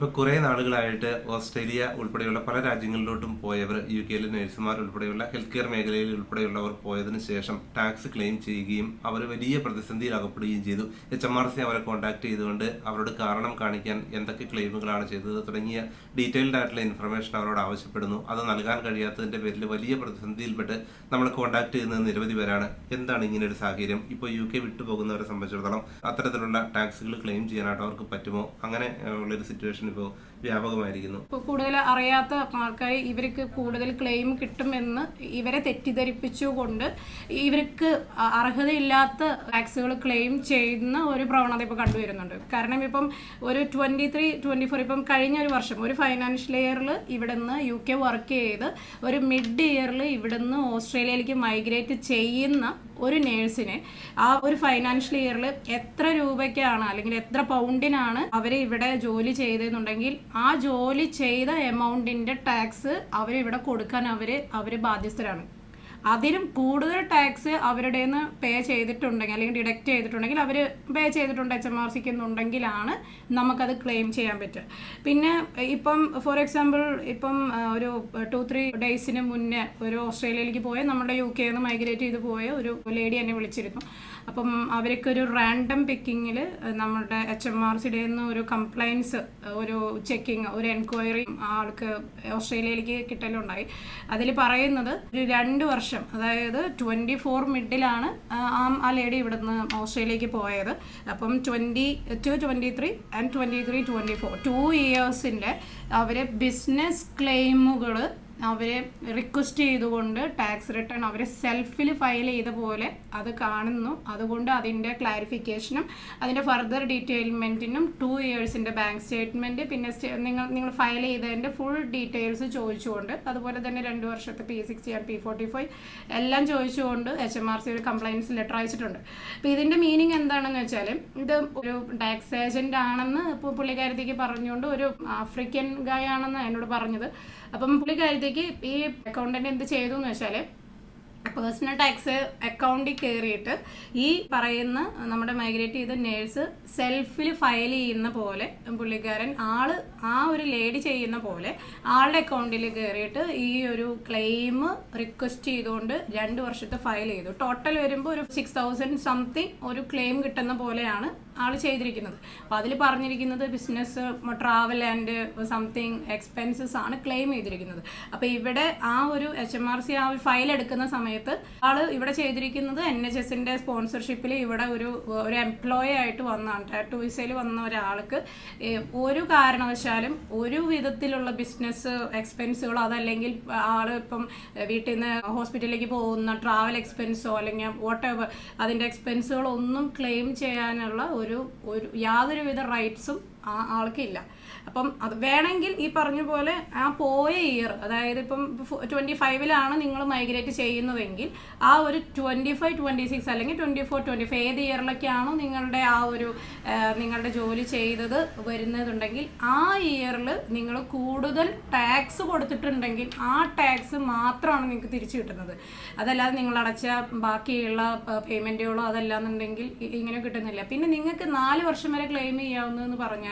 ഇപ്പോൾ കുറേ നാളുകളായിട്ട് ഓസ്ട്രേലിയ ഉൾപ്പെടെയുള്ള പല രാജ്യങ്ങളിലോട്ടും പോയവർ, UK-യിലെ നഴ്സുമാർ ഉൾപ്പെടെയുള്ള ഹെൽത്ത് കെയർ മേഖലയിൽ ഉൾപ്പെടെയുള്ളവർ പോയതിനു ശേഷം ടാക്സ് ക്ലെയിം ചെയ്യുകയും അവർ വലിയ പ്രതിസന്ധിയിൽ അകപ്പെടുകയും ചെയ്തു. HMRC അവരെ കോൺടാക്ട് ചെയ്തുകൊണ്ട് അവരോട് കാരണം കാണിക്കാൻ എന്തൊക്കെ ക്ലെയിമുകളാണ് ചെയ്തത് തുടങ്ങിയ ഡീറ്റെയിൽഡ് ആയിട്ടുള്ള ഇൻഫർമേഷൻ അവരോട് ആവശ്യപ്പെടുന്നു. അത് നൽകാൻ കഴിയാത്തതിന്റെ പേരിൽ വലിയ പ്രതിസന്ധിയിൽപ്പെട്ട് നമ്മൾ കോൺടാക്ട് ചെയ്യുന്നത് നിരവധി പേരാണ്. എന്താണ് ഇങ്ങനെ ഒരു സാഹചര്യം? ഇപ്പോൾ UK വിട്ടുപോകുന്നവരെ സംബന്ധിച്ചിടത്തോളം അത്തരത്തിലുള്ള ടാക്സുകൾ ക്ലെയിം ചെയ്യാനായിട്ട് അവർക്ക് പറ്റുമോ? അങ്ങനെ ഉള്ളൊരു സിറ്റുവേഷൻ ഇപ്പോൾ വ്യാപകമായിരിക്കുന്നു. കൂടുതൽ അറിയാത്ത ആൾക്കാർ ഇവർക്ക് കൂടുതൽ ക്ലെയിം കിട്ടുമെന്ന് ഇവരെ തെറ്റിദ്ധരിപ്പിച്ചുകൊണ്ട് ഇവർക്ക് അർഹതയില്ലാത്ത ടാക്സുകൾ ക്ലെയിം ചെയ്യുന്ന ഒരു പ്രവണത ഇപ്പോൾ കണ്ടുവരുന്നുണ്ട്. കാരണം ഇപ്പം ഒരു 23-24 ഇപ്പം കഴിഞ്ഞ ഒരു വർഷം ഒരു ഫൈനാൻഷ്യൽ ഇയറിൽ ഇവിടുന്ന് UK വർക്ക് ചെയ്ത് ഒരു മിഡ് ഇയറിൽ ഇവിടുന്ന് ഓസ്ട്രേലിയയിലേക്ക് മൈഗ്രേറ്റ് ചെയ്യുന്ന ഒരു നേഴ്സിന് ആ ഒരു ഫൈനാൻഷ്യൽ ഇയറിൽ എത്ര രൂപയ്ക്കാണ് അല്ലെങ്കിൽ എത്ര പൗണ്ടിനാണ് അവർ ഇവിടെ ജോലി ചെയ്തതെന്നുണ്ടെങ്കിൽ ആ ജോലി ചെയ്ത എമൗണ്ടിന്റെ ടാക്സ് അവരിവിടെ കൊടുക്കാൻ അവർ ബാധ്യസ്ഥരാണ്. അതിലും കൂടുതൽ ടാക്സ് അവരുടെ നിന്ന് പേ ചെയ്തിട്ടുണ്ടെങ്കിൽ അല്ലെങ്കിൽ ഡിഡക്റ്റ് ചെയ്തിട്ടുണ്ടെങ്കിൽ അവർ പേ ചെയ്തിട്ടുണ്ട് HMRCക്ക് എന്നുണ്ടെങ്കിലാണ് നമുക്കത് ക്ലെയിം ചെയ്യാൻ പറ്റുക. പിന്നെ ഇപ്പം ഫോർ എക്സാമ്പിൾ ഇപ്പം ഒരു 2-3 ഡേയ്സിന് മുന്നേ ഒരു ഓസ്ട്രേലിയയിലേക്ക് പോയ നമ്മുടെ UK-യിൽ നിന്ന് മൈഗ്രേറ്റ് ചെയ്ത് പോയ ഒരു ലേഡി എന്നെ വിളിച്ചിരുന്നു. അപ്പം അവർക്കൊരു റാൻഡം പിക്കിങ്ങിൽ നമ്മുടെ HMRCയുടെ നിന്ന് ഒരു കംപ്ലൈൻസ്, ഒരു ചെക്കിങ്, ഒരു എൻക്വയറി ആൾക്ക് ഓസ്ട്രേലിയയിലേക്ക് കിട്ടലുണ്ടായി. അതിൽ പറയുന്നത് ഒരു 2 വർഷം, അതായത് 24 മിഡിലാണ് ആ ലേഡി ഇവിടുന്ന് ഓസ്ട്രേലിയയിലേക്ക് പോയത്. അപ്പം 22-23 ആൻഡ് 23-24 2 ഇയേഴ്സിൻ്റെ അവർ ബിസിനസ് ക്ലെയിമുകൾ അവരെ റിക്വസ്റ്റ് ചെയ്തുകൊണ്ട് ടാക്സ് റിട്ടേൺ അവർ സെൽഫിൽ ഫയൽ ചെയ്ത പോലെ അത് കാണുന്നു. അതുകൊണ്ട് അതിൻ്റെ ക്ലാരിഫിക്കേഷനും അതിൻ്റെ ഫർദർ ഡീറ്റെയിൽമെൻറ്റിനും 2 ഇയേഴ്സിൻ്റെ ബാങ്ക് സ്റ്റേറ്റ്മെൻറ്റ്, പിന്നെ നിങ്ങൾ ഫയൽ ചെയ്തതിൻ്റെ ഫുൾ ഡീറ്റെയിൽസ് ചോദിച്ചുകൊണ്ട്, അതുപോലെ തന്നെ 2 വർഷത്തെ P60 ആൻഡ് P45 എല്ലാം ചോദിച്ചുകൊണ്ട് HMRC ഒരു കംപ്ലൈൻസ് ലെറ്റർ അയച്ചിട്ടുണ്ട്. അപ്പോൾ ഇതിൻ്റെ മീനിങ് എന്താണെന്ന് വെച്ചാൽ, ഇത് ഒരു ടാക്സ് ഏജൻ്റ് ആണെന്ന് ഇപ്പോൾ പുള്ളിക്കാരത്തേക്ക് പറഞ്ഞുകൊണ്ട് ഒരു ആഫ്രിക്കൻ ഗായ് ആണെന്ന് എന്നോട് പറഞ്ഞത്. അപ്പം പുള്ളിക്കാരത്തേക്ക് ഈ അക്കൗണ്ടന്റ് എന്ത് ചെയ്തു എന്ന് വെച്ചാൽ, പേഴ്സണൽ ടാക്സ് അക്കൗണ്ടിൽ കയറിയിട്ട് ഈ പറയുന്ന നമ്മുടെ മൈഗ്രേറ്റ് ചെയ്ത നേഴ്സ് സെൽഫിൽ ഫയൽ ചെയ്യുന്ന പോലെ പുള്ളിക്കാരൻ ആ ഒരു ലേഡി ചെയ്യുന്ന പോലെ ആളുടെ അക്കൗണ്ടിൽ കയറിയിട്ട് ഈ ഒരു ക്ലെയിം റിക്വസ്റ്റ് ചെയ്തുകൊണ്ട് 2 വർഷത്തെ ഫയൽ ചെയ്തു. ടോട്ടൽ വരുമ്പോൾ ഒരു 6,000 സംതിങ് ഒരു ക്ലെയിം കിട്ടുന്ന പോലെയാണ് ആൾ ചെയ്തിരിക്കുന്നത്. അപ്പോൾ അതിൽ പറഞ്ഞിരിക്കുന്നത് business, travel and something expenses ആണ് ക്ലെയിം ചെയ്തിരിക്കുന്നത്. അപ്പോൾ ഇവിടെ ആ ഒരു HMRC ആ ഒരു ഫയൽ എടുക്കുന്ന സമയത്ത് ആൾ ഇവിടെ ചെയ്തിരിക്കുന്നത് NHSന്റെ സ്പോൺസർഷിപ്പിൽ ഇവിടെ ഒരു എംപ്ലോയി ആയിട്ട് വന്നതാണ്. ടാറ്റു വിസയിൽ വന്ന ഒരാൾക്ക് ഒരു കാരണവശാലും ഒരു വിധത്തിലുള്ള ബിസിനസ് എക്സ്പെൻസുകളോ അതല്ലെങ്കിൽ ആൾ ഇപ്പം വീട്ടിൽ നിന്ന് ഹോസ്പിറ്റലിലേക്ക് പോകുന്ന ട്രാവൽ എക്സ്പെൻസോ അല്ലെങ്കിൽ വാട്ടെവർ അതിൻ്റെ എക്സ്പെൻസുകളോ ഒന്നും ക്ലെയിം ചെയ്യാനുള്ള ഒരു യാതൊരുവിധ റൈറ്റ്സും ആ ആൾക്കില്ല. അപ്പം അത് വേണമെങ്കിൽ ഈ പറഞ്ഞ പോലെ ആ പോയ ഇയർ, അതായത് ഇപ്പം 25-ലാണ് നിങ്ങൾ മൈഗ്രേറ്റ് ചെയ്യുന്നതെങ്കിൽ ആ ഒരു 25-26 അല്ലെങ്കിൽ 24-25 ഏത് ഇയറിലൊക്കെയാണോ നിങ്ങളുടെ ആ ഒരു നിങ്ങളുടെ ജോലി ചെയ്തത് വരുന്നതുണ്ടെങ്കിൽ ആ ഇയറിൽ നിങ്ങൾ കൂടുതൽ ടാക്സ് കൊടുത്തിട്ടുണ്ടെങ്കിൽ ആ ടാക്സ് മാത്രമാണ് നിങ്ങൾക്ക് തിരിച്ചു കിട്ടുന്നത്. അതല്ലാതെ നിങ്ങൾ അടച്ച ബാക്കിയുള്ള പേയ്മെൻറ്റുകളോ അതല്ലാന്നുണ്ടെങ്കിൽ ഇങ്ങനെ കിട്ടുന്നില്ല. പിന്നെ നിങ്ങൾക്ക് 4 വർഷം വരെ ക്ലെയിം ചെയ്യാവുന്നതെന്ന് പറഞ്ഞാൽ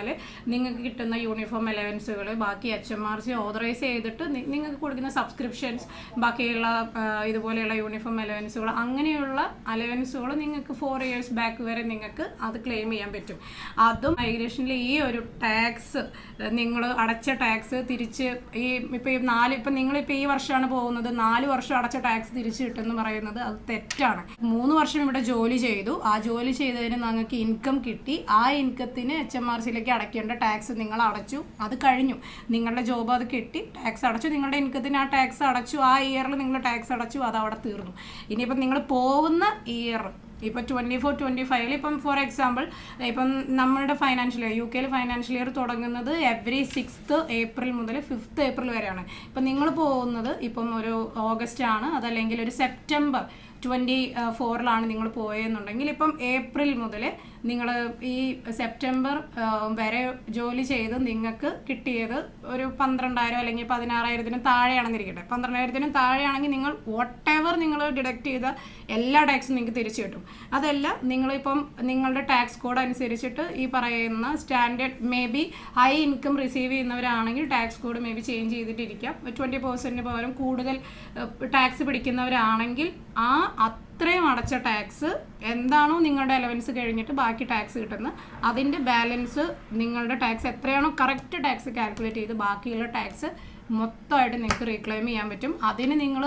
നിങ്ങൾക്ക് കിട്ടുന്ന യൂണിഫോം അലവൻസുകൾ, ബാക്കി HMRC ഓതറൈസ് ചെയ്തിട്ട് നിങ്ങൾക്ക് കൊടുക്കുന്ന സബ്സ്ക്രിപ്ഷൻസ്, ബാക്കിയുള്ള ഇതുപോലെയുള്ള യൂണിഫോം അലവൻസുകൾ, അങ്ങനെയുള്ള അലവൻസുകൾ നിങ്ങൾക്ക് 4 ഇയേഴ്സ് ബാക്ക് വരെ നിങ്ങൾക്ക് അത് ക്ലെയിം ചെയ്യാൻ പറ്റും. അതും മൈഗ്രേഷനിൽ ഈ ഒരു ടാക്സ് നിങ്ങൾ അടച്ച ടാക്സ് തിരിച്ച് ഇപ്പം നിങ്ങളിപ്പോൾ ഈ വർഷമാണ് പോകുന്നത്, 4 വർഷം അടച്ച ടാക്സ് തിരിച്ച് കിട്ടുമെന്ന് പറയുന്നത് അത് തെറ്റാണ്. 3 വർഷം ഇവിടെ ജോലി ചെയ്തു, ആ ജോലി ചെയ്തതിന് നിങ്ങൾക്ക് ഇൻകം കിട്ടി, ആ ഇൻകത്തിന് HMRCയിലേക്ക് അടയ്ക്കേണ്ട ടാക്സ് നിങ്ങൾ അടച്ചു, അത് കഴിഞ്ഞു. നിങ്ങളുടെ ജോബ് അത് കിട്ടി, ടാക്സ് അടച്ചു, നിങ്ങളുടെ ഇൻകത്തിന് ആ ടാക്സ് അടച്ചു, ആ ഇയറിൽ നിങ്ങൾ ടാക്സ് അടച്ചു, അത് അവിടെ തീർന്നു. ഇനിയിപ്പം നിങ്ങൾ പോകുന്ന ഇയർ ഇപ്പം 24-25 ഇപ്പം ഫോർ എക്സാമ്പിൾ ഇപ്പം നമ്മളുടെ financial year UK financial year തുടങ്ങുന്നത് എവറി 6th ഏപ്രിൽ മുതൽ 5th ഏപ്രിൽ വരെയാണ്. ഇപ്പം നിങ്ങൾ പോകുന്നത് ഇപ്പം ഒരു ഓഗസ്റ്റ് ആണ്, അതല്ലെങ്കിൽ ഒരു സെപ്റ്റംബർ 24-ലാണ് നിങ്ങൾ പോയെന്നുണ്ടെങ്കിൽ ഇപ്പം ഏപ്രിൽ മുതൽ നിങ്ങൾ ഈ സെപ്റ്റംബർ വരെ ജോലി ചെയ്ത് നിങ്ങൾക്ക് കിട്ടിയത് ഒരു 12,000 അല്ലെങ്കിൽ 16,000 താഴെയാണെന്നിരിക്കട്ടെ. 12,000 താഴെയാണെങ്കിൽ നിങ്ങൾ വോട്ടെവർ നിങ്ങൾ ഡിഡക്ട് ചെയ്ത എല്ലാ ടാക്സും നിങ്ങൾക്ക് തിരിച്ചു കിട്ടും. അതല്ല നിങ്ങളിപ്പം നിങ്ങളുടെ ടാക്സ് കോഡ് അനുസരിച്ചിട്ട് ഈ പറയുന്ന standard may be high income receive ചെയ്യുന്നവരാണെങ്കിൽ tax code may be change ചെയ്തിട്ടിരിക്കാം. 20% പകരം കൂടുതൽ ടാക്സ് പിടിക്കുന്നവരാണെങ്കിൽ ആ അത്രയും അടച്ച ടാക്സ് എന്താണോ നിങ്ങളുടെ അലവൻസ് കഴിഞ്ഞിട്ട് ബാക്കി ടാക്സ് കിട്ടുന്നത് അതിൻ്റെ ബാലൻസ് നിങ്ങളുടെ ടാക്സ് എത്രയാണോ കറക്റ്റ് ടാക്സ് കാൽക്കുലേറ്റ് ചെയ്ത് ബാക്കിയുള്ള ടാക്സ് മൊത്തമായിട്ട് നിങ്ങൾക്ക് റീക്ലെയിം ചെയ്യാൻ പറ്റും. അതിന് നിങ്ങൾ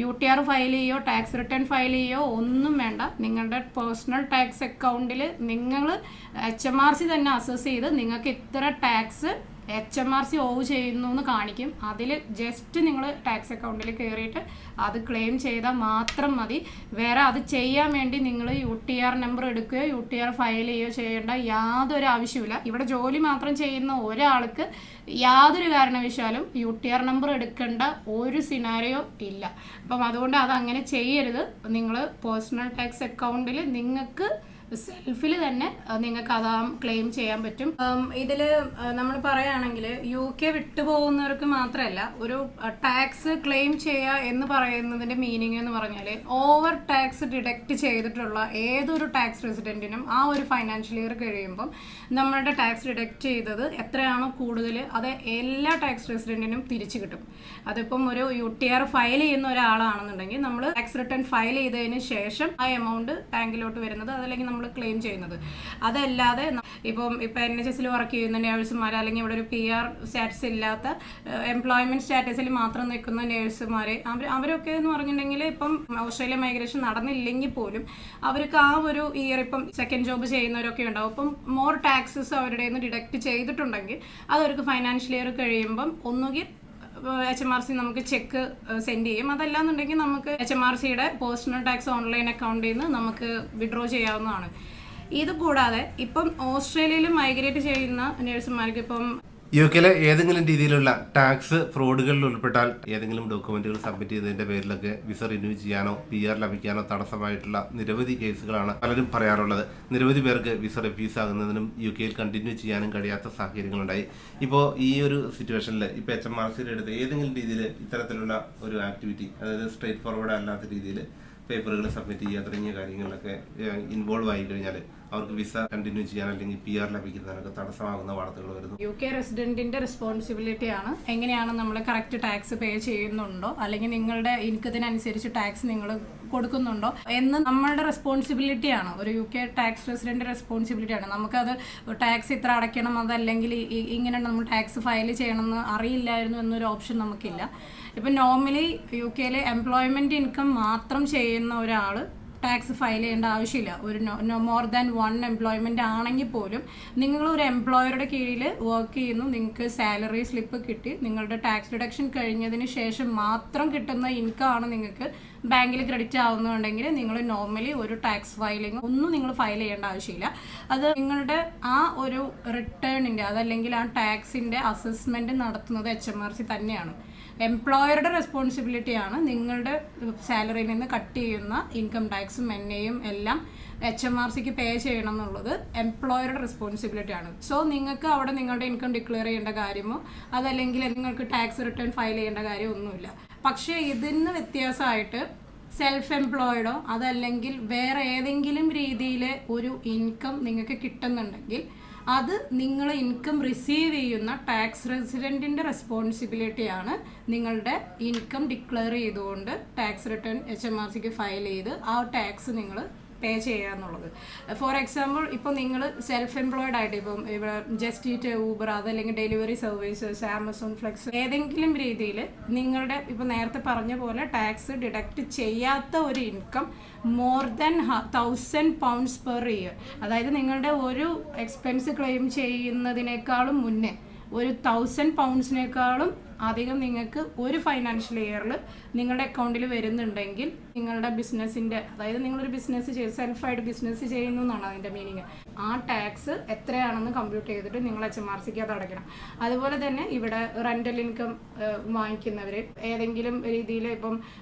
UTR ഫയൽ ചെയ്യോ ടാക്സ് റിട്ടേൺ ഫയൽ ചെയ്യോ ഒന്നും വേണ്ട. നിങ്ങളുടെ പേഴ്സണൽ ടാക്സ് അക്കൗണ്ടിൽ നിങ്ങൾ HMRC തന്നെ അസസ് ചെയ്ത് നിങ്ങൾക്ക് ഇത്ര ടാക്സ് HMRC ഓവ് ചെയ്യുന്നു എന്ന് കാണിക്കും. അതിൽ ജസ്റ്റ് നിങ്ങൾ ടാക്സ് അക്കൗണ്ടിൽ കയറിയിട്ട് അത് ക്ലെയിം ചെയ്താൽ മാത്രം മതി. വേറെ അത് ചെയ്യാൻ വേണ്ടി നിങ്ങൾ UTR നമ്പർ എടുക്കുകയോ UTR ഫയൽ ചെയ്യുകയോ ചെയ്യേണ്ട യാതൊരു ആവശ്യമില്ല. ഇവിടെ ജോലി മാത്രം ചെയ്യുന്ന ഒരാൾക്ക് യാതൊരു കാരണവശാലും UTR നമ്പർ എടുക്കേണ്ട ഒരു സിനാരിയോ ഇല്ല. അപ്പം അതുകൊണ്ട് അതങ്ങനെ ചെയ്യരുത്. നിങ്ങൾ പേഴ്സണൽ ടാക്സ് അക്കൗണ്ടിൽ നിങ്ങൾക്ക് സെൽഫിൽ തന്നെ നിങ്ങൾക്ക് അത് ക്ലെയിം ചെയ്യാൻ പറ്റും. ഇതിൽ നമ്മൾ പറയുകയാണെങ്കിൽ UK വിട്ടുപോകുന്നവർക്ക് മാത്രമല്ല ഒരു ടാക്സ് ക്ലെയിം ചെയ്യുക എന്ന് പറയുന്നതിൻ്റെ മീനിങ് എന്ന് പറഞ്ഞാൽ ഓവർ ടാക്സ് ഡിഡക്റ്റ് ചെയ്തിട്ടുള്ള ഏതൊരു ടാക്സ് റെസിഡൻറ്റിനും ആ ഒരു ഫൈനാൻഷ്യൽ ഇയർ കഴിയുമ്പം നമ്മളുടെ ടാക്സ് ഡിഡക്റ്റ് ചെയ്തത് എത്രയാണോ കൂടുതൽ അത് എല്ലാ ടാക്സ് റെസിഡൻറ്റിനും തിരിച്ചു കിട്ടും. അതിപ്പം ഒരു UTR ഫയൽ ചെയ്യുന്ന ഒരാളാണെന്നുണ്ടെങ്കിൽ നമ്മൾ ടാക്സ് റിട്ടേൺ ഫയൽ ചെയ്തതിന് ശേഷം ആ എമൗണ്ട് ബാങ്കിലോട്ട് വരുന്നത് അതല്ലെങ്കിൽ നമ്മൾ ക്ലെയിം ചെയ്യുന്നത്. അതല്ലാതെ ഇപ്പം NHS വർക്ക് ചെയ്യുന്ന നേഴ്സുമാർ അല്ലെങ്കിൽ ഇവിടെ ഒരു PR സ്റ്റാറ്റസ് ഇല്ലാത്ത എംപ്ലോയ്മെന്റ് സ്റ്റാറ്റസിൽ മാത്രം നിൽക്കുന്ന നേഴ്സുമാർ അവരൊക്കെ എന്ന് പറഞ്ഞിട്ടുണ്ടെങ്കിൽ ഇപ്പം ഓസ്ട്രേലിയ മൈഗ്രേഷൻ നടന്നില്ലെങ്കിൽ പോലും അവർക്ക് ആ ഒരു ഇയർ ഇപ്പം സെക്കൻഡ് ജോബ് ചെയ്യുന്നവരൊക്കെ ഉണ്ടാവും. അപ്പം മോർ ടാക്സസ് അവരുടെ നിന്ന് ഡിഡക്റ്റ് ചെയ്തിട്ടുണ്ടെങ്കിൽ അതവർക്ക് ഫൈനാൻഷ്യൽ ഇയർ കഴിയുമ്പം ഒന്നുകിൽ HMRC നമുക്ക് ചെക്ക് സെൻഡ് ചെയ്യും. അതല്ലാന്നുണ്ടെങ്കിൽ നമുക്ക് HMRCയുടെ പേഴ്സണൽ ടാക്സ് ഓൺലൈൻ അക്കൗണ്ടിൽ നിന്ന് നമുക്ക് വിഡ്രോ ചെയ്യാവുന്നതാണ്. ഇത് കൂടാതെ ഇപ്പം ഓസ്ട്രേലിയയിൽ മൈഗ്രേറ്റ് ചെയ്യുന്ന നേഴ്സുമാർക്ക് ഇപ്പം UK ഏതെങ്കിലും രീതിയിലുള്ള ടാക്സ് ഫ്രോഡുകളിൽ ഉൾപ്പെട്ടാൽ ഏതെങ്കിലും ഡോക്യുമെന്റുകൾ സബ്മിറ്റ് ചെയ്തതിന്റെ പേരിലൊക്കെ വിസ റിന്യൂ ചെയ്യാനോ PR ലഭിക്കാനോ തടസ്സമായിട്ടുള്ള നിരവധി കേസുകളാണ് പലരും പറയാറുള്ളത്. നിരവധി പേർക്ക് വിസ റിഫ്യൂസ് ആകുന്നതിനും UK കണ്ടിന്യൂ ചെയ്യാനും കഴിയാത്ത സാഹചര്യങ്ങളുണ്ടായി. ഇപ്പോൾ ഈ ഒരു സിറ്റുവേഷനിൽ ഇപ്പോൾ HMRCയുടെ അടുത്ത് ഏതെങ്കിലും രീതിയിൽ ഇത്തരത്തിലുള്ള ഒരു ആക്ടിവിറ്റി അതായത് സ്ട്രേറ്റ് ഫോർവേഡ് അല്ലാത്ത രീതിയിൽ പേപ്പറുകൾ സബ്മിറ്റ് ചെയ്യുക തുടങ്ങിയ കാര്യങ്ങളിലൊക്കെ ഇൻവോൾവ് ആയി കഴിഞ്ഞാൽ അവർക്ക് വിസ കണ്ടിന്യൂ ചെയ്യാൻ അല്ലെങ്കിൽ PR ലഭിക്കുന്നതിനൊക്കെ തടസ്സമാകുന്ന വാർത്തകൾ വരുന്നു. UK റെസിഡന്റിന്റെ റെസ്പോൺസിബിലിറ്റി ആണ് എങ്ങനെയാണ് നമ്മൾ കറക്റ്റ് ടാക്സ് പേ ചെയ്യുന്നുണ്ടോ അല്ലെങ്കിൽ നിങ്ങളുടെ ഇൻകത്തിനനുസരിച്ച് ടാക്സ് നിങ്ങൾ കൊടുക്കുന്നുണ്ടോ എന്ന് നമ്മളുടെ റെസ്പോൺസിബിലിറ്റിയാണ്. ഒരു UK ടാക്സ് റെസിഡന്റ് റെസ്പോൺസിബിലിറ്റിയാണ്. നമുക്കത് ടാക്സ് ഇത്ര അടയ്ക്കണം അതല്ലെങ്കിൽ ഇങ്ങനെ നമ്മൾ ടാക്സ് ഫയൽ ചെയ്യണമെന്ന് അറിയില്ലായിരുന്നു എന്നൊരു ഓപ്ഷൻ നമുക്കില്ല. ഇപ്പം നോർമലി UK എംപ്ലോയ്മെന്റ് ഇൻകം മാത്രം ചെയ്യുന്ന ഒരാൾ ടാക്സ് ഫയൽ ചെയ്യേണ്ട ആവശ്യമില്ല. ഒരു മോർ ദാൻ 1 എംപ്ലോയ്മെന്റ് ആണെങ്കിൽ പോലും നിങ്ങൾ ഒരു എംപ്ലോയറുടെ കീഴിൽ വർക്ക് ചെയ്യുന്നു, നിങ്ങൾക്ക് സാലറി സ്ലിപ്പ് കിട്ടി, നിങ്ങളുടെ ടാക്സ് ഡിഡക്ഷൻ കഴിഞ്ഞതിന് ശേഷം മാത്രം കിട്ടുന്ന ഇൻകം ആണ് നിങ്ങൾക്ക് ബാങ്കിൽ ക്രെഡിറ്റ് ആവുന്നുണ്ടെങ്കിൽ നിങ്ങൾ നോർമലി ഒരു ടാക്സ് ഫയലിംഗ് ഒന്നും നിങ്ങൾ ഫയൽ ചെയ്യേണ്ട ആവശ്യമില്ല. അത് നിങ്ങളുടെ ആ ഒരു റിട്ടേണിൻ്റെ അതല്ലെങ്കിൽ ആ ടാക്സിൻ്റെ അസസ്മെൻറ്റ് നടത്തുന്നത് HMRC തന്നെയാണ്. എംപ്ലോയറുടെ റെസ്പോൺസിബിലിറ്റിയാണ് നിങ്ങളുടെ സാലറിയിൽ നിന്ന് കട്ട് ചെയ്യുന്ന ഇൻകം ടാക്സും NAയും എല്ലാം HMRCക്ക് പേ ചെയ്യണം എന്നുള്ളത് എംപ്ലോയറുടെ റെസ്പോൺസിബിലിറ്റിയാണ്. സോ നിങ്ങൾക്ക് അവിടെ നിങ്ങളുടെ ഇൻകം ഡിക്ലെയർ ചെയ്യേണ്ട കാര്യമോ അതല്ലെങ്കിൽ നിങ്ങൾക്ക് ടാക്സ് റിട്ടേൺ ഫയൽ ചെയ്യേണ്ട കാര്യമോ ഒന്നുമില്ല. പക്ഷേ ഇതിന് വ്യത്യാസമായിട്ട് സെൽഫ് എംപ്ലോയിഡോ അതല്ലെങ്കിൽ വേറെ ഏതെങ്കിലും രീതിയിൽ ഒരു ഇൻകം നിങ്ങൾക്ക് കിട്ടുന്നുണ്ടെങ്കിൽ അത് നിങ്ങൾ ഇൻകം റിസീവ് ചെയ്യുന്ന ടാക്സ് റെസിഡൻറ്റിൻ്റെ റെസ്പോൺസിബിലിറ്റിയാണ് നിങ്ങളുടെ ഇൻകം ഡിക്ലെയർ ചെയ്തുകൊണ്ട് ടാക്സ് റിട്ടേൺ HMRCക്ക് ഫയൽ ചെയ്ത് ആ ടാക്സ് നിങ്ങൾ പേ ചെയ്യുക എന്നുള്ളത്. ഫോർ എക്സാമ്പിൾ ഇപ്പോൾ നിങ്ങൾ സെൽഫ് എംപ്ലോയിഡ് ആയിട്ട് ഇപ്പം ഇവിടെ ജസ്റ്റ് ഈറ്റ്, ഊബർ അതല്ലെങ്കിൽ ഡെലിവറി സർവീസസ്, ആമസോൺ ഫ്ലെക്സ് ഏതെങ്കിലും രീതിയിൽ നിങ്ങളുടെ ഇപ്പോൾ നേരത്തെ പറഞ്ഞ പോലെ ടാക്സ് ഡിഡക്റ്റ് ചെയ്യാത്ത ഒരു income more than 1000 pounds per year, അതായത് നിങ്ങളുടെ ഒരു എക്സ്പെൻസ് ക്ലെയിം ചെയ്യുന്നതിനേക്കാളും മുന്നേ ഒരു 1000 പൗണ്ട്സിനേക്കാളും അധികം നിങ്ങൾക്ക് ഒരു ഫൈനാൻഷ്യൽ ഇയറിൽ നിങ്ങളുടെ അക്കൗണ്ടിൽ വരുന്നുണ്ടെങ്കിൽ നിങ്ങളുടെ ബിസിനസ്സിൻ്റെ, അതായത് നിങ്ങളൊരു ബിസിനസ് സെൽഫായിട്ട് ബിസിനസ് ചെയ്യുന്നു എന്നാണ് അതിൻ്റെ മീനിങ്. ആ ടാക്സ് എത്രയാണെന്ന് കമ്പ്യൂട്ട് ചെയ്തിട്ട് നിങ്ങൾ HMRCക്ക് അത് അടയ്ക്കണം. അതുപോലെ തന്നെ ഇവിടെ റെൻ്റൽ ഇൻകം വാങ്ങിക്കുന്നവർ ഏതെങ്കിലും രീതിയിൽ ഇപ്പം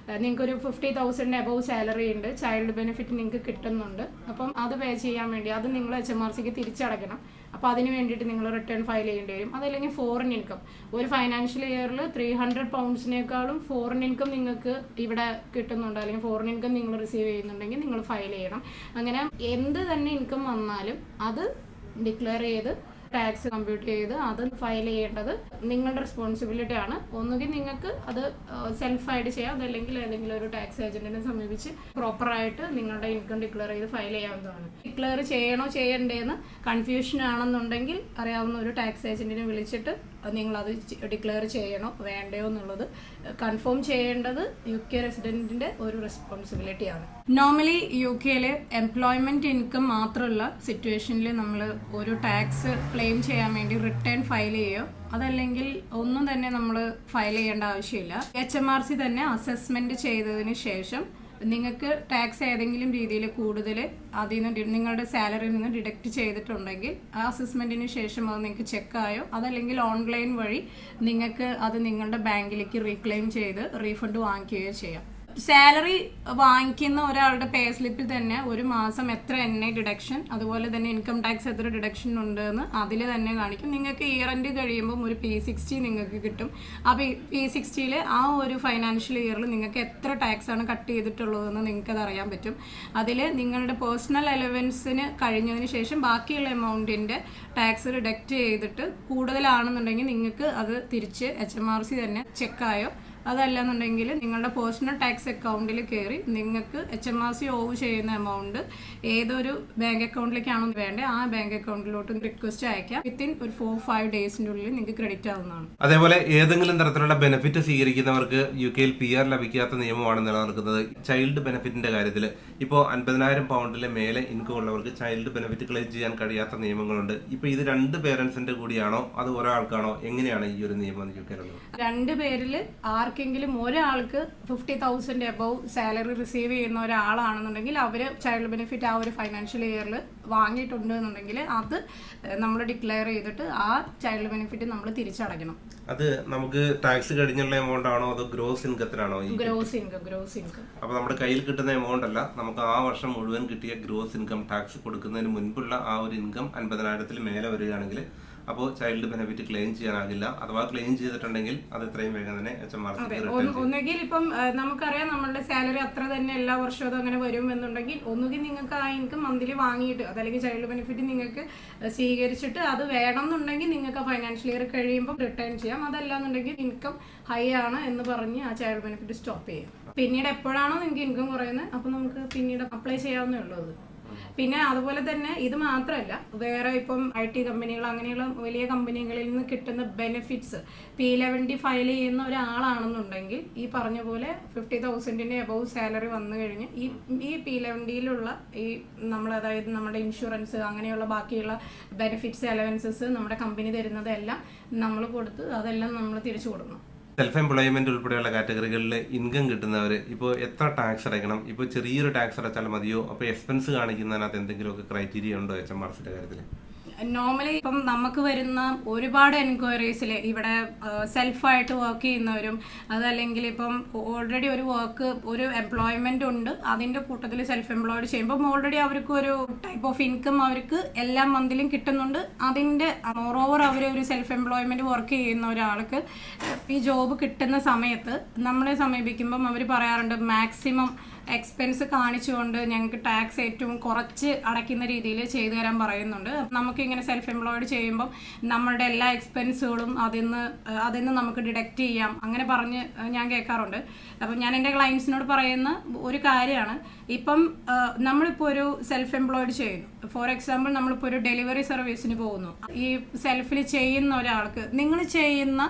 നിങ്ങൾക്കൊരു 50,000 എബവ് സാലറി ഉണ്ട്, ചൈൽഡ് ബെനിഫിറ്റ് നിങ്ങൾക്ക് കിട്ടുന്നുണ്ട്, അപ്പം അത് പേ ചെയ്യാൻ വേണ്ടി അത് നിങ്ങൾ HMRCക്ക് തിരിച്ചടയ്ക്കണം. അപ്പോൾ അതിന് വേണ്ടിയിട്ട് നിങ്ങൾ റിട്ടേൺ ഫയൽ ചെയ്യേണ്ടി വരും. അതല്ലെങ്കിൽ ഫോറിൻ ഇൻകം, ഒരു ഫൈനാൻഷ്യൽ ഇയറിൽ 300 പൗണ്ട്സിനേക്കാളും ഫോറിൻ ഇൻകം നിങ്ങൾക്ക് ഇവിടെ കിട്ടുന്നുണ്ട്, അല്ലെങ്കിൽ ഫോറിൻ ഇൻകം നിങ്ങൾ റിസീവ് ചെയ്യുന്നുണ്ടെങ്കിൽ നിങ്ങൾ ഫയൽ ചെയ്യണം. അങ്ങനെ എന്ത് തന്നെ ഇൻകം വന്നാലും അത് ഡിക്ലെയർ ചെയ്ത് ടാക്സ് കമ്പ്യൂട്ട് ചെയ്ത് അത് ഫയൽ ചെയ്യേണ്ടത് നിങ്ങളുടെ റെസ്പോൺസിബിലിറ്റി ആണ്. ഒന്നുകിൽ നിങ്ങൾക്ക് അത് സെൽഫായിട്ട് ചെയ്യാം, അതല്ലെങ്കിൽ ഏതെങ്കിലും ഒരു ടാക്സ് ഏജന്റിനെ സമീപിച്ച് പ്രോപ്പറായിട്ട് നിങ്ങളുടെ ഇൻകം ഡിക്ലെയർ ചെയ്ത് ഫയൽ ചെയ്യാവുന്നതാണ്. ഡിക്ലെയർ ചെയ്യണോ ചെയ്യണ്ടേന്ന് കൺഫ്യൂഷൻ ആണെന്നുണ്ടെങ്കിൽ അറിയാവുന്ന ഒരു ടാക്സ് ഏജന്റിനെ വിളിച്ചിട്ട് നിങ്ങളത് ഡിക്ലെയർ ചെയ്യണോ വേണ്ടയോ എന്നുള്ളത് കൺഫേം ചെയ്യേണ്ടത് UK റെസിഡൻറ്റിൻ്റെ ഒരു റെസ്പോൺസിബിലിറ്റിയാണ്. നോർമലി UK എംപ്ലോയ്മെൻറ്റ് ഇൻകം മാത്രമുള്ള സിറ്റുവേഷനിൽ നമ്മൾ ഒരു ടാക്സ് ക്ലെയിം ചെയ്യാൻ വേണ്ടി റിട്ടേൺ ഫയൽ ചെയ്യുകയോ അതല്ലെങ്കിൽ ഒന്നും തന്നെ നമ്മൾ ഫയൽ ചെയ്യേണ്ട ആവശ്യമില്ല. HMRC തന്നെ അസസ്മെൻറ്റ് ചെയ്തതിന് ശേഷം നിങ്ങൾക്ക് ടാക്സ് ഏതെങ്കിലും രീതിയിൽ കൂടുതൽ അതിൽ നിന്ന് നിങ്ങളുടെ സാലറിയിൽ നിന്ന് ഡിഡക്റ്റ് ചെയ്തിട്ടുണ്ടെങ്കിൽ ആ അസസ്മെൻറ്റിന് ശേഷം അത് നിങ്ങൾക്ക് ചെക്കായോ അതല്ലെങ്കിൽ ഓൺലൈൻ വഴി നിങ്ങൾക്ക് അത് നിങ്ങളുടെ ബാങ്കിലേക്ക് റീക്ലെയിം ചെയ്ത് റീഫണ്ട് വാങ്ങിക്കുകയോ ചെയ്യാം. സാലറി വാങ്ങിക്കുന്ന ഒരാളുടെ പേ സ്ലിപ്പിൽ തന്നെ ഒരു മാസം എത്ര NI ഡിഡക്ഷൻ അതുപോലെ തന്നെ ഇൻകം ടാക്സ് എത്ര ഡിഡക്ഷൻ ഉണ്ടെന്ന് അതിൽ തന്നെ കാണിക്കും. നിങ്ങൾക്ക് ഇയർ എൻഡ് കഴിയുമ്പം ഒരു P60 നിങ്ങൾക്ക് കിട്ടും. ആ P60 ആ ഒരു ഫൈനാൻഷ്യൽ ഇയറിൽ നിങ്ങൾക്ക് എത്ര ടാക്സ് ആണ് കട്ട് ചെയ്തിട്ടുള്ളതെന്ന് നിങ്ങൾക്കത് അറിയാൻ പറ്റും. അതിൽ നിങ്ങളുടെ പേഴ്സണൽ അലവൻസിന് കഴിഞ്ഞതിന് ശേഷം ബാക്കിയുള്ള എമൗണ്ടിൻ്റെ ടാക്സ് ഡിഡക്റ്റ് ചെയ്തിട്ട് കൂടുതലാണെന്നുണ്ടെങ്കിൽ നിങ്ങൾക്ക് അത് തിരിച്ച് HMRC തന്നെ ചെക്കായോ അതല്ലെന്നുണ്ടെങ്കിൽ നിങ്ങളുടെ പേഴ്സണൽ ടാക്സ് അക്കൗണ്ടിൽ കയറി നിങ്ങൾക്ക് HMRC ഓവ് ചെയ്യുന്ന എമൗണ്ട് ഏതൊരു ബാങ്ക് അക്കൗണ്ടിലേക്കാണോ വേണ്ടത് ആ ബാങ്ക് അക്കൗണ്ടിലോട്ട് റിക്വസ്റ്റ് അയക്കാം. വിത്തിൻ ഒരു 4-5 ഡേയ്സിൻ്റെ ഉള്ളിൽ നിങ്ങൾക്ക് ക്രെഡിറ്റ് ആവുന്നതാണ്. അതേപോലെ ഏതെങ്കിലും തരത്തിലുള്ള ബെനിഫിറ്റ് സ്വീകരിക്കുന്നവർക്ക് UK PR ലഭിക്കാത്ത നിയമമാണ് നിലനിൽക്കുന്നത്. ചൈൽഡ് ബെനിഫിറ്റിന്റെ കാര്യത്തിൽ ഇപ്പോൾ 50,000 പൗണ്ടിലെ മേലെ ഇൻകം ഉള്ളവർക്ക് ചൈൽഡ് ബെനിഫിറ്റ് ക്ലെയിം ചെയ്യാൻ കഴിയാത്ത നിയമങ്ങളുണ്ട്. ഇപ്പോൾ ഇത് 2 പേരൻസിന്റെ കൂടിയാണോ അത് ഒരാൾക്കാണോ, എങ്ങനെയാണ് ഈ ഒരു നിയമം UK ഉള്ളത്? 2 പേരിൽ ആർക്കെങ്കിലും ഒരാൾക്ക് 50,000 എബവ് സാലറി റിസീവ് ചെയ്യുന്ന ഒരാളാണെന്നുണ്ടെങ്കിൽ അവർ ചൈൽഡ് ബെനിഫിറ്റ് ആ ഒരു ഫൈനാൻഷ്യൽ ഇയറിൽ വാങ്ങിയിട്ടുണ്ട് എന്നുണ്ടെങ്കിൽ അത് നമ്മൾ ഡിക്ലെയർ ചെയ്തിട്ട് ആ ചൈൽഡ് ബെനിഫിറ്റ് നമ്മൾ തിരിച്ചടയ്ക്കണം. അത് നമുക്ക് ടാക്സ് കഴിഞ്ഞുള്ള എമൗണ്ട് ആണോ അതോ ഗ്രോസ് ഇൻകത്തിനാണോ? Gross income. അപ്പൊ നമ്മുടെ കയ്യിൽ കിട്ടുന്ന എമൗണ്ട് അല്ല, നമുക്ക് ആ വർഷം മുഴുവൻ കിട്ടിയ ഗ്രോസ് ഇൻകം ടാക്സ് കൊടുക്കുന്നതിന് മുൻപുള്ള ആ ഒരു ഇൻകം 50,000 മേലെ വരികയാണെങ്കിൽ അപ്പോൾ ചൈൽഡ് ബെനിഫിറ്റ് ക്ലെയിം ചെയ്യാനാകില്ല. അഥവാ ക്ലെയിം ചെയ്തിട്ടുണ്ടെങ്കിൽ അത് എത്രയും വേഗം തന്നെ ഒന്നുകിൽ ഇപ്പം നമുക്കറിയാം നമ്മളുടെ സാലറി അത്ര തന്നെ എല്ലാ വർഷവും അത് അങ്ങനെ വരും എന്നുണ്ടെങ്കിൽ ഒന്നുകിൽ നിങ്ങൾക്ക് ആ ഇൻകം മന്ത്ലി വാങ്ങിയിട്ട് അതല്ലെങ്കിൽ ചൈൽഡ് ബെനിഫിറ്റ് നിങ്ങൾക്ക് സ്വീകരിച്ചിട്ട് അത് വേണമെന്നുണ്ടെങ്കിൽ നിങ്ങൾക്ക് ഫൈനാൻഷ്യൽ ഇയർ കഴിയുമ്പോൾ റിട്ടേൺ ചെയ്യാം. അതല്ലാന്നുണ്ടെങ്കിൽ ഇൻകം ഹൈ ആണ് എന്ന് പറഞ്ഞ് ആ ചൈൽഡ് ബെനിഫിറ്റ് സ്റ്റോപ്പ് ചെയ്യാം. പിന്നീട് എപ്പോഴാണോ നിങ്ങൾക്ക് ഇൻകം കുറയുന്നത് അപ്പോൾ നമുക്ക് പിന്നീട് അപ്ലൈ ചെയ്യാവുന്നേ ഉള്ളൂ. പിന്നെ അതുപോലെ തന്നെ ഇത് മാത്രമല്ല, വേറെ ഇപ്പം IT കമ്പനികൾ അങ്ങനെയുള്ള വലിയ കമ്പനികളിൽ നിന്ന് കിട്ടുന്ന ബെനിഫിറ്റ്സ് P11D ഫയൽ ചെയ്യുന്ന ഒരാളാണെന്നുണ്ടെങ്കിൽ ഈ പറഞ്ഞ പോലെ 50,000 എബവ് സാലറി വന്നു കഴിഞ്ഞ് ഈ P11Dയിലുള്ള ഈ അതായത് നമ്മുടെ ഇൻഷുറൻസ് അങ്ങനെയുള്ള ബാക്കിയുള്ള ബെനിഫിറ്റ്സ് അലവൻസസ് നമ്മുടെ കമ്പനി തരുന്നതെല്ലാം നമ്മൾ കൊടുത്ത് അതെല്ലാം നമ്മൾ തിരിച്ചു കൊടുക്കണം. സെൽഫ് എംപ്ലോയ്മെന്റ് ഉൾപ്പെടെയുള്ള കാറ്റഗറികളിൽ ഇൻകം കിട്ടുന്നവർ ഇപ്പോൾ എത്ര ടാക്സ് അടയ്ക്കണം? ഇപ്പോൾ ചെറിയൊരു ടാക്സ് അടച്ചാൽ മതിയോ? അപ്പോൾ എക്സ്പെൻസ് കാണിക്കുന്നതിനകത്ത് എന്തെങ്കിലുമൊക്കെ ക്രൈറ്റീരിയ ഉണ്ടോ HMRCയുടെ കാര്യത്തിൽ? നോർമലി ഇപ്പം നമുക്ക് വരുന്ന ഒരുപാട് എൻക്വയറീസിൽ ഇവിടെ സെൽഫായിട്ട് വർക്ക് ചെയ്യുന്നവരും അതല്ലെങ്കിൽ ഇപ്പം ഓൾറെഡി ഒരു എംപ്ലോയ്മെന്റ് ഉണ്ട്, അതിൻ്റെ കൂട്ടത്തിൽ സെൽഫ് എംപ്ലോയിഡ് ചെയ്യുമ്പം ഓൾറെഡി അവർക്ക് ഒരു ടൈപ്പ് ഓഫ് ഇൻകം അവർക്ക് എല്ലാ മന്തിലും കിട്ടുന്നുണ്ട്. അതിൻ്റെ മോറോവർ അവർ ഒരു സെൽഫ് എംപ്ലോയ്മെന്റ് വർക്ക് ചെയ്യുന്ന ഒരാൾക്ക് ഈ ജോബ് കിട്ടുന്ന സമയത്ത് നമ്മളെ സമീപിക്കുമ്പം അവർ പറയാറുണ്ട് മാക്സിമം എക്സ്പെൻസ് കാണിച്ചുകൊണ്ട് ഞങ്ങൾക്ക് ടാക്സ് ഏറ്റവും കുറച്ച് അടയ്ക്കുന്ന രീതിയിൽ ചെയ്തു തരാൻ പറയുന്നുണ്ട്. നമുക്കിങ്ങനെ സെൽഫ് എംപ്ലോയിഡ് ചെയ്യുമ്പം നമ്മളുടെ എല്ലാ എക്സ്പെൻസുകളും അതിൽ നിന്ന് നമുക്ക് ഡിഡക്റ്റ് ചെയ്യാം അങ്ങനെ പറഞ്ഞ് ഞാൻ കേൾക്കാറുണ്ട്. അപ്പം ഞാൻ എൻ്റെ ക്ലയൻസിനോട് പറയുന്ന ഒരു കാര്യമാണ്, ഇപ്പം നമ്മളിപ്പോൾ ഒരു സെൽഫ് എംപ്ലോയിഡ് ചെയ്യുന്നു, ഫോർ എക്സാമ്പിൾ നമ്മളിപ്പോൾ ഒരു ഡെലിവറി സർവീസിന് പോകുന്നു. ഈ സെൽഫിൽ ചെയ്യുന്ന ഒരാൾക്ക് നിങ്ങൾ ചെയ്യുന്ന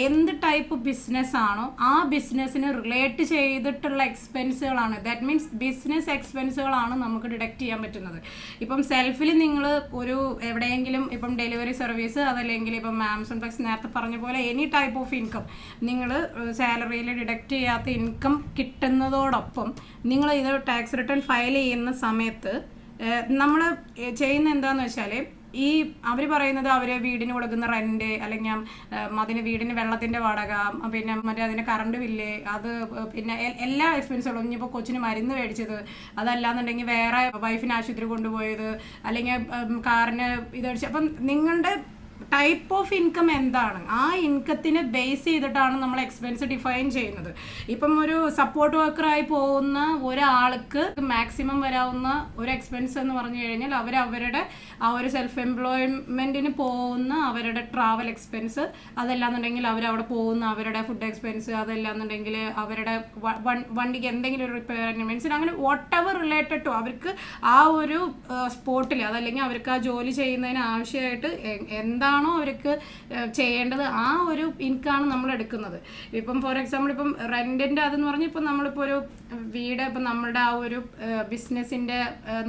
എന്ത് ടൈപ്പ് ബിസിനസ് ആണോ ആ ബിസിനസ്സിന് റിലേറ്റ് ചെയ്തിട്ടുള്ള എക്സ്പെൻസുകളാണ്. ദാറ്റ് മീൻസ് ബിസിനസ് എക്സ്പെൻസുകളാണ് നമുക്ക് ഡിഡക്റ്റ് ചെയ്യാൻ പറ്റുന്നത്. ഇപ്പം സെൽഫിൽ നിങ്ങൾ ഒരു എവിടെയെങ്കിലും ഇപ്പം ഡെലിവറി സർവീസ് അതല്ലെങ്കിൽ ഇപ്പം ആമസോൺ ഫ്ലെക്സ് നേരത്തെ പറഞ്ഞ പോലെ എനി ടൈപ്പ് ഓഫ് ഇൻകം നിങ്ങൾ സാലറിയിൽ ഡിഡക്റ്റ് ചെയ്യാത്ത ഇൻകം കിട്ടുന്നതോടൊപ്പം നിങ്ങൾ ഇത് ടാക്സ് റിട്ടേൺ ഫയൽ ചെയ്യുന്ന സമയത്ത് നമ്മൾ ചെയ്യുന്ന എന്താണെന്ന് വെച്ചാൽ ഈ അവർ പറയുന്നത് അവർ വീടിന് കൊടുക്കുന്ന റെന്റ് അല്ലെങ്കിൽ അതിന് വീടിന് വെള്ളത്തിൻ്റെ വാടക പിന്നെ മറ്റേ അതിന് കറണ്ട് ബില്ല് അത് പിന്നെ എല്ലാ എക്സ്പെൻസുകളും ഇനിയിപ്പോൾ കൊച്ചിന് മരുന്ന് മേടിച്ചത് അതല്ലാന്നുണ്ടെങ്കിൽ വേറെ വൈഫിന് ആശുപത്രി കൊണ്ടുപോയത് അല്ലെങ്കിൽ കാറിന് ഇതടിച്ച് അപ്പം നിങ്ങളുടെ ടൈപ്പ് ഓഫ് ഇൻകം എന്താണ് ആ ഇൻകത്തിനെ ബേസ് ചെയ്തിട്ടാണ് നമ്മൾ എക്സ്പെൻസ് ഡിഫൈൻ ചെയ്യുന്നത്. ഇപ്പം ഒരു സപ്പോർട്ട് വർക്കറായി പോകുന്ന ഒരാൾക്ക് മാക്സിമം വരാവുന്ന ഒരു എക്സ്പെൻസ് എന്ന് പറഞ്ഞു കഴിഞ്ഞാൽ അവരുടെ ആ ഒരു സെൽഫ് എംപ്ലോയ്മെൻറ്റിന് പോകുന്ന അവരുടെ ട്രാവൽ എക്സ്പെൻസ്, അതല്ലാന്നുണ്ടെങ്കിൽ അവരവിടെ പോകുന്ന അവരുടെ ഫുഡ് എക്സ്പെൻസ്, അതല്ലാന്നുണ്ടെങ്കിൽ അവരുടെ വണ്ടിക്ക് എന്തെങ്കിലും ഒരു റിപ്പയർ മീൻസ് അങ്ങനെ വാട്ട് എവർ റിലേറ്റഡ് ടു അവർക്ക് ആ ഒരു സ്പോട്ടിൽ അതല്ലെങ്കിൽ അവർക്ക് ആ ജോലി ചെയ്യുന്നതിന് ആവശ്യമായിട്ട് എന്താണോ അവർക്ക് ചെയ്യേണ്ടത് ആ ഒരു ഇൻകമാണ് നമ്മൾ എടുക്കുന്നത്. ഇപ്പം ഫോർ എക്സാമ്പിൾ ഇപ്പം റെൻറ്റിൻ്റെ അതെന്ന് പറഞ്ഞാൽ ഇപ്പം നമ്മളിപ്പോൾ ഒരു വീട് ഇപ്പം നമ്മളുടെ ആ ഒരു ബിസിനസ്സിൻ്റെ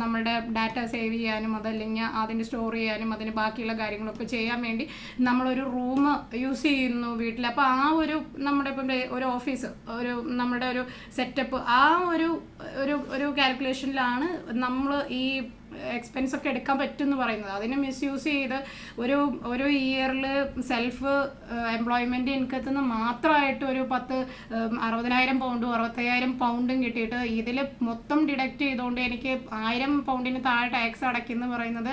നമ്മളുടെ ഡാറ്റ സേവ് ചെയ്യാനും അതല്ലെങ്കിൽ അതിൻ്റെ സ്റ്റോർ ചെയ്യാനും അതിന് ബാക്കിയുള്ള കാര്യങ്ങളൊക്കെ ചെയ്യാൻ വേണ്ടി നമ്മളൊരു റൂം യൂസ് ചെയ്യുന്നു വീട്ടിൽ. അപ്പോൾ ആ ഒരു നമ്മുടെ ഇപ്പം ഒരു ഓഫീസ് ഒരു നമ്മുടെ ഒരു സെറ്റപ്പ് ആ ഒരു കാൽക്കുലേഷനിലാണ് നമ്മൾ ഈ എക്സ്പെൻസ് ഒക്കെ എടുക്കാൻ പറ്റും എന്ന് പറയുന്നത്. അതിനെ മിസ്യൂസ് ചെയ്ത് ഒരു ഇയറിൽ സെൽഫ് എംപ്ലോയ്മെൻറ്റ് ഇൻകത്തിൽ നിന്ന് മാത്രമായിട്ട് ഒരു 60,000 പൗണ്ടും 65,000 പൗണ്ടും കിട്ടിയിട്ട് ഇതിൽ മൊത്തം ഡിഡക്റ്റ് ചെയ്തുകൊണ്ട് എനിക്ക് 1000 പൗണ്ടിന് താഴെ ടാക്സ് അടയ്ക്കുന്നു പറയുന്നത്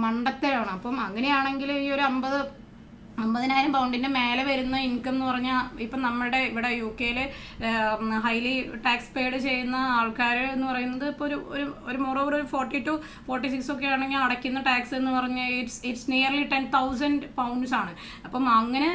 മണ്ടത്തരമാണ്. അപ്പം അങ്ങനെയാണെങ്കിൽ ഈ ഒരു 50,000 പൗണ്ടിൻ്റെ മേലെ വരുന്ന ഇൻകം എന്ന് പറഞ്ഞാൽ ഇപ്പം നമ്മുടെ ഇവിടെ UK ഹൈലി ടാക്സ് പെയ്ഡ് ചെയ്യുന്ന ആൾക്കാർ എന്ന് പറയുന്നത് ഇപ്പോൾ ഒരു മോറോവർ ഒരു 40 to 46 ഒക്കെ ആണെങ്കിൽ അടയ്ക്കുന്ന ടാക്സ് എന്ന് പറഞ്ഞാൽ ഇറ്റ്സ് നിയർലി 10,000 പൗണ്ട്സ് ആണ്. അപ്പം അങ്ങനെ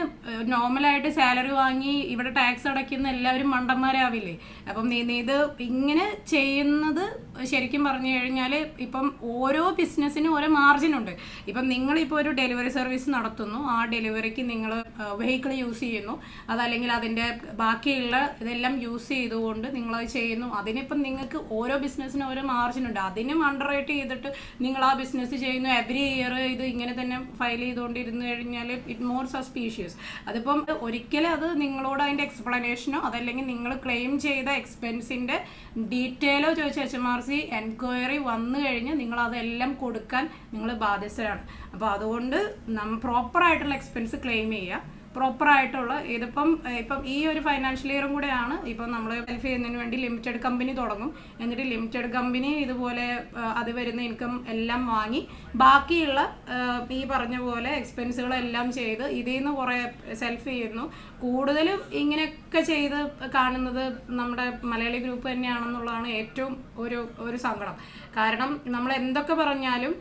നോർമലായിട്ട് സാലറി വാങ്ങി ഇവിടെ ടാക്സ് അടയ്ക്കുന്ന എല്ലാവരും മണ്ടന്മാരാവില്ലേ? അപ്പം ഇത് ഇങ്ങനെ ചെയ്യുന്നത് ശരിക്കും പറഞ്ഞു കഴിഞ്ഞാൽ ഇപ്പം ഓരോ ബിസിനസ്സിനും ഓരോ മാർജിനുണ്ട്. ഇപ്പം നിങ്ങളിപ്പോൾ ഒരു ഡെലിവറി സർവീസ് നടത്തുന്നു, ആ ഡെലിവറിക്ക് നിങ്ങൾ വെഹിക്കിൾ യൂസ് ചെയ്യുന്നു, അതല്ലെങ്കിൽ അതിൻ്റെ ബാക്കിയുള്ള ഇതെല്ലാം യൂസ് ചെയ്തുകൊണ്ട് നിങ്ങളത് ചെയ്യുന്നു. അതിനിപ്പം നിങ്ങൾക്ക് ഓരോ ബിസിനസ്സിനും ഓരോ മാർജിനുണ്ട്. അതിനും അണ്ടർ റേറ്റ് ചെയ്തിട്ട് നിങ്ങൾ ആ ബിസിനസ് ചെയ്യുന്നു എവറി ഇയർ ഇത് ഇങ്ങനെ തന്നെ ഫയൽ ചെയ്തുകൊണ്ടിരുന്നു കഴിഞ്ഞാൽ ഇറ്റ് മോർ സസ്പീഷ്യസ്. അതിപ്പം ഒരിക്കലും അത് നിങ്ങളോട് അതിൻ്റെ എക്സ്പ്ലനേഷനോ അതല്ലെങ്കിൽ നിങ്ങൾ ക്ലെയിം ചെയ്ത എക്സ്പെൻസിൻ്റെ ഡീറ്റെയിലോ ചോദിച്ച HMRC എൻക്വയറി വന്നു കഴിഞ്ഞ് നിങ്ങളതെല്ലാം കൊടുക്കാൻ നിങ്ങൾ ബാധ്യസ്ഥരാണ്. അപ്പോൾ അതുകൊണ്ട് പ്രോപ്പറായിട്ടുള്ള എക്സ്പെൻസ് ക്ലെയിം ചെയ്യുക. പ്രോപ്പറായിട്ടുള്ള ഇപ്പം ഈ ഒരു ഫൈനാൻഷ്യൽ ഇയറും കൂടെയാണ് ഇപ്പം നമ്മൾ ഹെൽപ്പ് ചെയ്യുന്നതിന് വേണ്ടി ലിമിറ്റഡ് കമ്പനി തുടങ്ങും. എന്നിട്ട് ലിമിറ്റഡ് കമ്പനി ഇതുപോലെ അത് വരുന്ന ഇൻകം എല്ലാം വാങ്ങി ബാക്കിയുള്ള ഈ പറഞ്ഞ പോലെ എക്സ്പെൻസുകളെല്ലാം ചെയ്ത് ഇതിൽ നിന്ന് കുറേ സെൽഫ് ചെയ്യുന്നു. കൂടുതലും ഇങ്ങനെയൊക്കെ ചെയ്ത് കാണുന്നത് നമ്മുടെ മലയാളി ഗ്രൂപ്പ് തന്നെയാണെന്നുള്ളതാണ് ഏറ്റവും ഒരു സങ്കടം. കാരണം നമ്മൾ എന്തൊക്കെ പറഞ്ഞാലും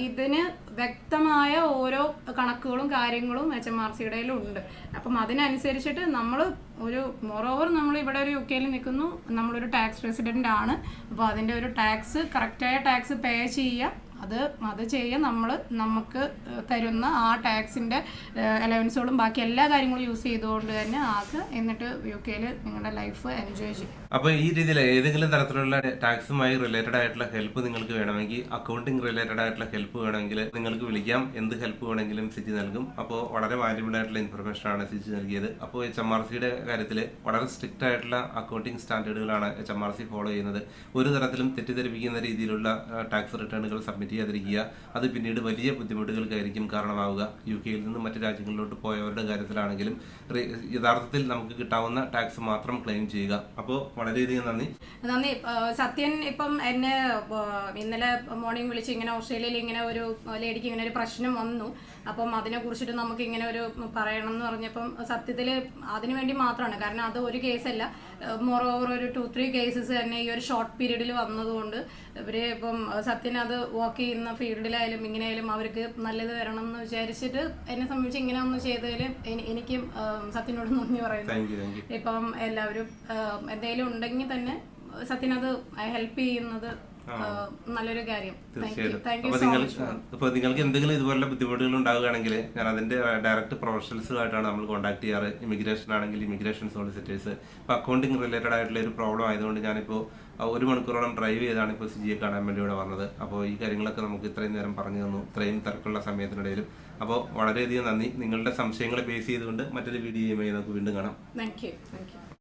ഇതിന് വ്യക്തമായ ഓരോ കണക്കുകളും കാര്യങ്ങളും HMRCയുടെ ഉണ്ട്. അപ്പം അതിനനുസരിച്ചിട്ട് നമ്മൾ മോറോവർ നമ്മൾ ഇവിടെ ഒരു UK നിൽക്കുന്നു, നമ്മളൊരു ടാക്സ് റെസിഡൻ്റ് ആണ്. അപ്പോൾ അതിൻ്റെ ഒരു ടാക്സ് കറക്റ്റായ ടാക്സ് പേ ചെയ്യുക. അത് ചെയ്യാൻ നമുക്ക് തരുന്ന ആ ടാക്സിൻ്റെ അലവൻസുകളും ബാക്കി എല്ലാ കാര്യങ്ങളും യൂസ് ചെയ്തുകൊണ്ട് തന്നെ ആക്കുക. എന്നിട്ട് UK നിങ്ങളുടെ ലൈഫ് എൻജോയ് ചെയ്യും. അപ്പോൾ ഈ രീതിയിൽ ഏതെങ്കിലും തരത്തിലുള്ള ടാക്സുമായി റിലേറ്റഡ് ആയിട്ടുള്ള ഹെൽപ്പ് നിങ്ങൾക്ക് വേണമെങ്കിൽ, അക്കൗണ്ടിങ് റിലേറ്റഡ് ആയിട്ടുള്ള ഹെൽപ്പ് വേണമെങ്കിൽ നിങ്ങൾക്ക് വിളിക്കാം. എന്ത് ഹെൽപ്പ് വേണമെങ്കിലും സിജി നൽകും. അപ്പോൾ വളരെ വാല്യുബിൾ ആയിട്ടുള്ള ഇൻഫർമേഷനാണ് സിജി നൽകിയത്. അപ്പോൾ HMRCയുടെ കാര്യത്തിൽ വളരെ സ്ട്രിക്റ്റ് ആയിട്ടുള്ള അക്കൗണ്ടിങ് സ്റ്റാൻഡേർഡുകളാണ് HMRC ഫോളോ ചെയ്യുന്നത്. ഒരു തരത്തിലും തെറ്റിദ്ധരിപ്പിക്കുന്ന രീതിയിലുള്ള ടാക്സ് റിട്ടേണുകൾ സബ്മിറ്റ് ചെയ്യാതിരിക്കുക. അത് പിന്നീട് വലിയ ബുദ്ധിമുട്ടുകൾക്കായിരിക്കും കാരണമാവുക. UK നിന്ന് മറ്റു രാജ്യങ്ങളിലോട്ട് പോയവരുടെ കാര്യത്തിലാണെങ്കിലും യഥാർത്ഥത്തിൽ നമുക്ക് കിട്ടാവുന്ന ടാക്സ് മാത്രം ക്ലെയിം ചെയ്യുക. അപ്പോൾ വളരെയധികം നന്ദി. സത്യൻ ഇപ്പം എന്നെ ഇന്നലെ മോർണിംഗ് വിളിച്ച് ഇങ്ങനെ ഓസ്ട്രേലിയയിൽ ഇങ്ങനെ ഒരു ലേഡിക്ക് ഇങ്ങനെ ഒരു പ്രശ്നം വന്നു. അപ്പം അതിനെ കുറിച്ചിട്ട് നമുക്ക് ഇങ്ങനെ ഒരു പറയണം എന്ന് പറഞ്ഞപ്പം സത്യത്തിൽ അതിനു വേണ്ടി മാത്രമാണ്. കാരണം അത് ഒരു കേസല്ല, മോറോവർ ഒരു 2-3 കേസസ് തന്നെ ഈ ഒരു ഷോർട്ട് പീരീഡിൽ വന്നതുകൊണ്ട് ഇവർ ഇപ്പം സത്യൻ അത് വർക്ക് ചെയ്യുന്ന ഫീൽഡിലായാലും ഇങ്ങനെയായാലും അവർക്ക് നല്ലത് വരണം എന്ന് വിചാരിച്ചിട്ട് എന്നെ സംബന്ധിച്ച് ഇങ്ങനെ ഒന്ന് ചെയ്തതിൽ എനിക്കും സത്യനോട് നന്ദി പറയുന്നു. ഇപ്പം എല്ലാവരും എന്തെങ്കിലും ഉണ്ടെങ്കിൽ തന്നെ സത്യനത് ഹെൽപ്പ് ചെയ്യുന്നത് നല്ലൊരു കാര്യം. തീർച്ചയായിട്ടും. അപ്പോൾ നിങ്ങൾക്ക് എന്തെങ്കിലും ഇതുപോലുള്ള ബുദ്ധിമുട്ടുകൾ ഉണ്ടാവുകയാണെങ്കിൽ ഞാൻ അതിന്റെ ഡയറക്റ്റ് പ്രൊഫഷണൽസുമായിട്ടാണ് നമ്മൾ കോൺടാക്ട് ചെയ്യാറ്. ഇമിഗ്രേഷൻ ആണെങ്കിൽ ഇമിഗ്രേഷൻ സോളിസിറ്റേഴ്സ്. ഇപ്പോൾ അക്കൗണ്ടിങ് റിലേറ്റഡ് ആയിട്ടുള്ള ഒരു പ്രോബ്ലം ആയതുകൊണ്ട് ഞാനിപ്പോൾ 1 മണിക്കൂറോളം ഡ്രൈവ് ചെയ്താണ് ഇപ്പോൾ സിജിയെ കാണാൻ വേണ്ടി ഇവിടെ വന്നത്. അപ്പോൾ ഈ കാര്യങ്ങളൊക്കെ നമുക്ക് ഇത്രയും നേരം പറഞ്ഞു തന്നു, ഇത്രയും തിരക്കുള്ള സമയത്തിനിടയിലും. അപ്പോൾ വളരെയധികം നന്ദി. നിങ്ങളുടെ സംശയങ്ങളെ ബേസ് ചെയ്തുകൊണ്ട് മറ്റൊരു വീഡിയോയുമായി നമുക്ക് വീണ്ടും കാണാം. Thank you.